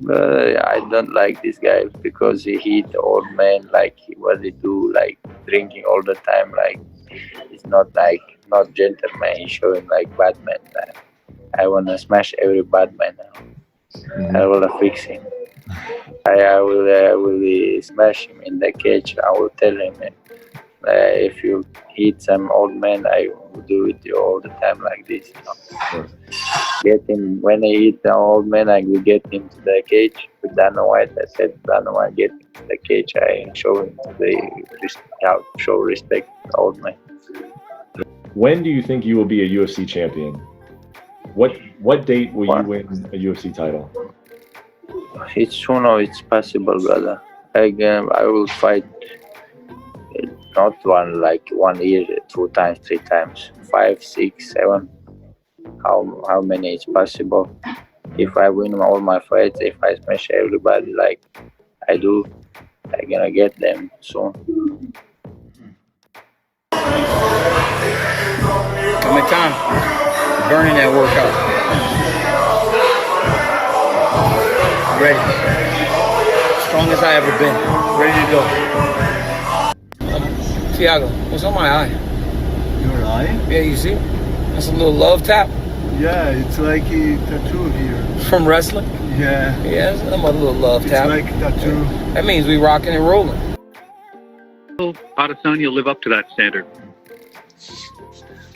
I don't like this guy because he hit old man like what he do, like drinking all the time. Like it's not gentleman. He's showing like bad man. I wanna smash every bad man now. I Hmm. wanna fix him. I will smash him in the cage. I will tell him if you hit some old man, I will do it all the time like this. Sure. Get him when I hit the old man. I will get him to the cage with Dana White. I said Dana White get him to the cage. I show him how to show respect to the old man. When do you think you will be a UFC champion? What date will you Well, win a UFC title? it's sooner it's possible, brother. Again, I will fight not one like 1 year, 2 times, 3 times, five, six, seven. How many is possible? If I win all my fights, if I smash everybody like I do, I gonna get them soon. Coming time. Burning that workout. Ready. Strongest I ever been. Ready to go. Tiago, what's on my eye? Your eye? Yeah, you see? That's a little love tap Yeah, it's like a tattoo here. from wrestling. Yeah, Yeah, that's a little love it's tap. like tattoo. That means we rocking and rolling. Adesanya live up to that standard?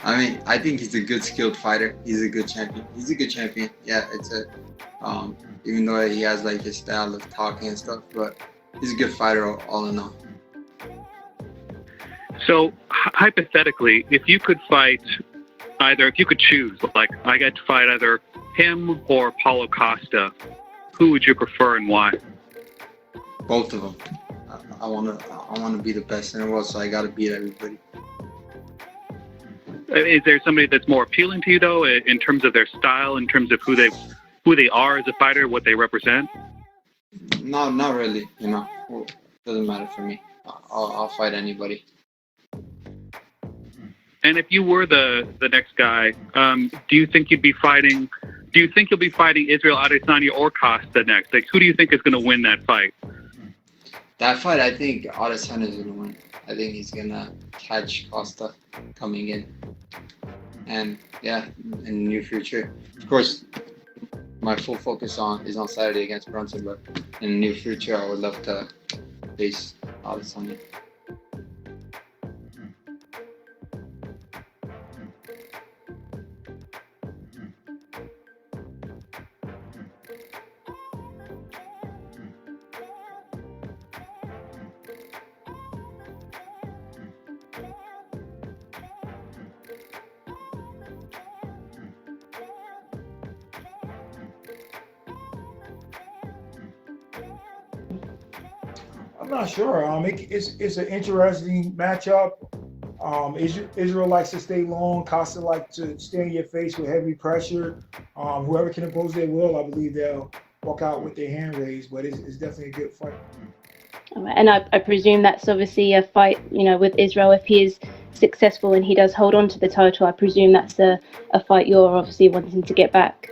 I mean, I think he's a good skilled fighter. He's a good champion. He's a good champion. Yeah, even though he has like his style of talking and stuff, but he's a good fighter all in all. So hypothetically, if you could choose, like I get to fight either him or Paulo Costa, who would you prefer and why? Both of them. I wanna be the best in the world, so I gotta beat everybody. Is there somebody that's more appealing to you though, in terms of their style, in terms of who they are as a fighter, what they represent? No, not really. You know, doesn't matter for me. I'll fight anybody. And if you were the next guy, do you think you'll be fighting Israel Adesanya or Costa next? Like, who do you think is going to win that fight? That fight, I think Adesanya is gonna win. I think he's gonna catch Costa coming in, and yeah, in the near future, of course, my full focus is on Saturday against Brunson, but in the near future, I would love to face Adesanya. I'm not sure. It's an interesting matchup. Israel likes to stay long. Costa likes to stay in your face with heavy pressure. Whoever can impose their will, I believe they'll walk out with their hand raised. But it's definitely a good fight. And I presume that's obviously a fight, with Israel. If he is successful and he does hold on to the title, I presume that's a fight you're obviously wanting to get back.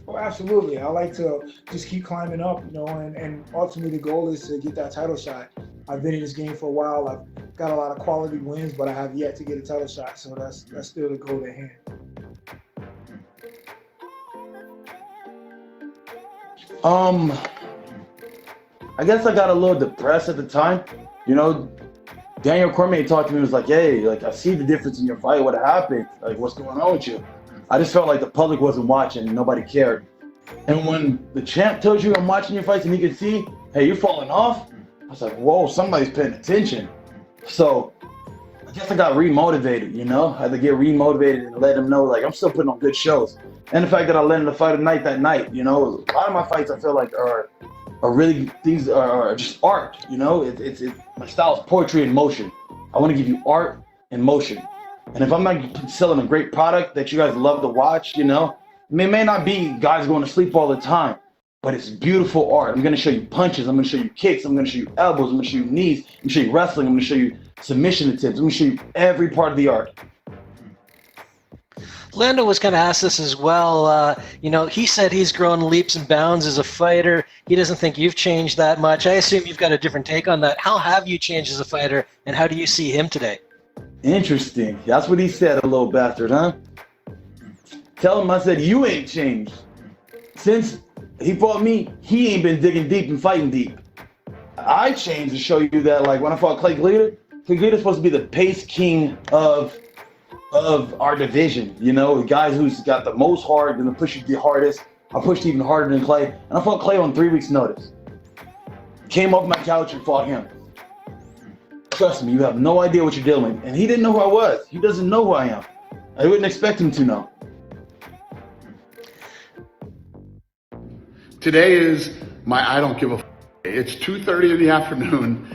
Oh, absolutely. I like to just keep climbing up, and ultimately the goal is to get that title shot. I've been in this game for a while. I've got a lot of quality wins, but I have yet to get a title shot. So that's still the goal at hand. I guess I got a little depressed at the time. Daniel Cormier talked to me and was like, hey, like, I see the difference in your fight. What happened? Like, what's going on with you? I just felt like the public wasn't watching and nobody cared. And when the champ tells you I'm watching your fights and he can see, hey, you're falling off, I was like, whoa, somebody's paying attention. So I guess I got remotivated, I had to get remotivated and let him know, like, I'm still putting on good shows. And the fact that I let him fight a night that night, a lot of my fights I feel like are really things are just art, it's my style is poetry in motion. I want to give you art and motion. And if I'm not selling a great product that you guys love to watch, it may not be guys going to sleep all the time, but it's beautiful art. I'm going to show you punches. I'm going to show you kicks. I'm going to show you elbows. I'm going to show you knees. I'm going to show you wrestling. I'm going to show you submission attempts. I'm going to show you every part of the art. Lando was kind of asked this as well. You know, he said he's grown leaps and bounds as a fighter. He doesn't think you've changed that much. I assume you've got a different take on that. How have you changed as a fighter, and how do you see him today? Interesting. That's what he said, a little bastard, huh? Tell him I said, you ain't changed. Since he fought me, he ain't been digging deep and fighting deep. I changed to show you that, like, when I fought Clay Glitter, Clay Glitter's supposed to be the pace king of our division, you know, the guy who's got the most heart, gonna push you the hardest. I pushed even harder than Clay, and I fought Clay on 3 weeks' notice. Came off my couch and fought him. Trust me, you have no idea what you're dealing with. And he didn't know who I was. He doesn't know who I am. I wouldn't expect him to know. Today is my I don't give a f***. It's 2:30 in the afternoon.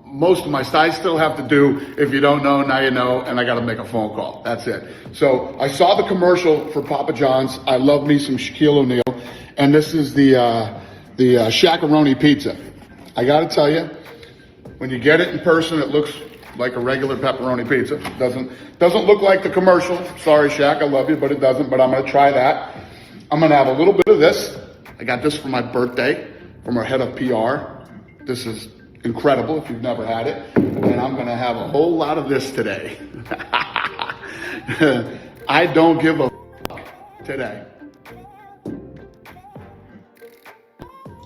Most of my I still have to do, if you don't know, now you know, and I got to make a phone call. That's it. So I saw the commercial for Papa John's. I love me some Shaquille O'Neal, and this is the Shaq-a-roni pizza. I got to tell you, when you get it in person, it looks like a regular pepperoni pizza. Doesn't look like the commercial. Sorry, Shaq, I love you, but it doesn't. But I'm gonna try that. I'm gonna have a little bit of this. I got this for my birthday from our head of PR. This is incredible if you've never had it. And I'm gonna have a whole lot of this today. I don't give a f- today.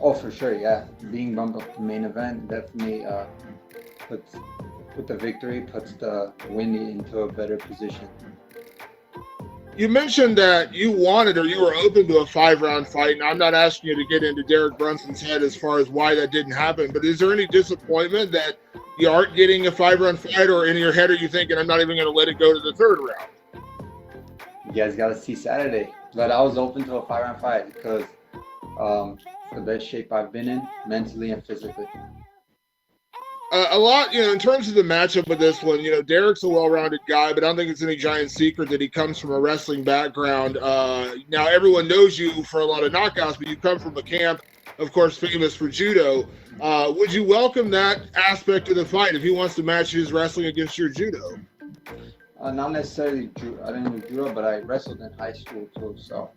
Oh, for sure, yeah. Being bumped up to main event definitely puts the victory, puts the win into a better position. You mentioned that you wanted or you were open to a 5-round fight, and I'm not asking you to get into Derek Brunson's head as far as why that didn't happen, but is there any disappointment that you aren't getting a 5-round fight, or in your head are you thinking, I'm not even going to let it go to the 3rd round? You guys got to see Saturday. But I was open to a 5-round fight because the best shape I've been in, mentally and physically. A lot, you know, in terms of the matchup with this one, you know, Derek's a well-rounded guy, but I don't think it's any giant secret that he comes from a wrestling background. Now, everyone knows you for a lot of knockouts, but you come from a camp, of course, famous for judo. Would you welcome that aspect of the fight if he wants to match his wrestling against your judo? Not necessarily I didn't do judo, but I wrestled in high school too. So,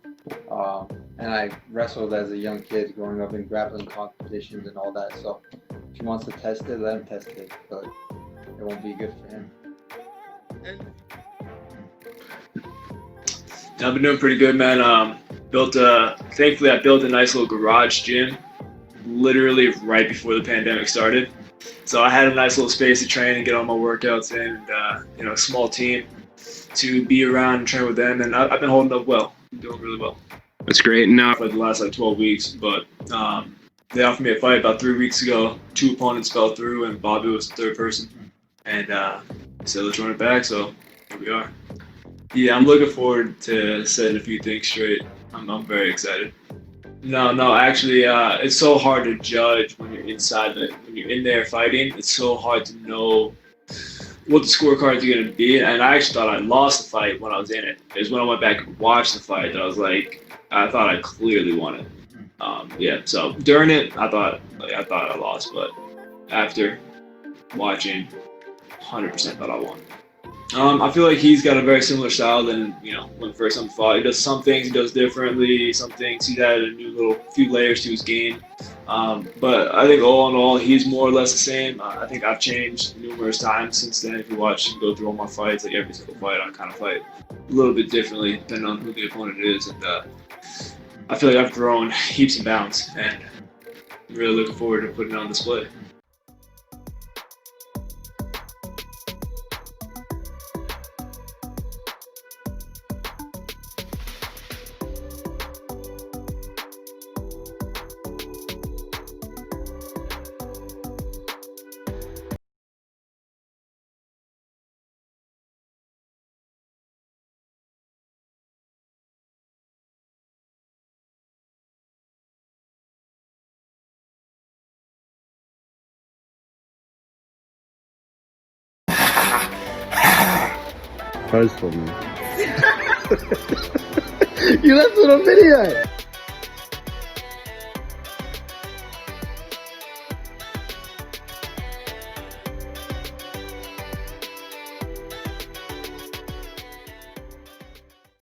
and I wrestled as a young kid growing up in grappling competitions and all that. So, if he wants to test it, let him test it, but it won't be good for him. I've been doing pretty good, man. Thankfully, I built a nice little garage gym, literally right before the pandemic started. So I had a nice little space to train and get all my workouts in, and you know, a small team to be around and train with them, and I've been holding up well. I'm doing really well. That's great. Now for the last 12 weeks, but they offered me a fight about 3 weeks ago. 2 opponents fell through, and Bobby was the 3rd person, and said let's run it back. So here we are. Yeah, I'm looking forward to setting a few things straight. I'm very excited. No, actually, it's so hard to judge when you're when you're in there fighting. It's so hard to know what the scorecards are going to be. And I actually thought I lost the fight when I was in it. Because when I went back and watched the fight, I was like, I thought I clearly won it. Yeah, so during it, I thought I lost, but after watching, 100% thought I won. I feel like he's got a very similar style than, you know, when first time fought. He does some things he does differently, some things he's added a new few layers to his game. But I think all in all, he's more or less the same. I think I've changed numerous times since then. If you watch and go through all my fights, like every single fight, I kind of fight a little bit differently depending on who the opponent is. And I feel like I've grown heaps and bounds, and I'm really looking forward to putting it on display. First for me. You left it on video.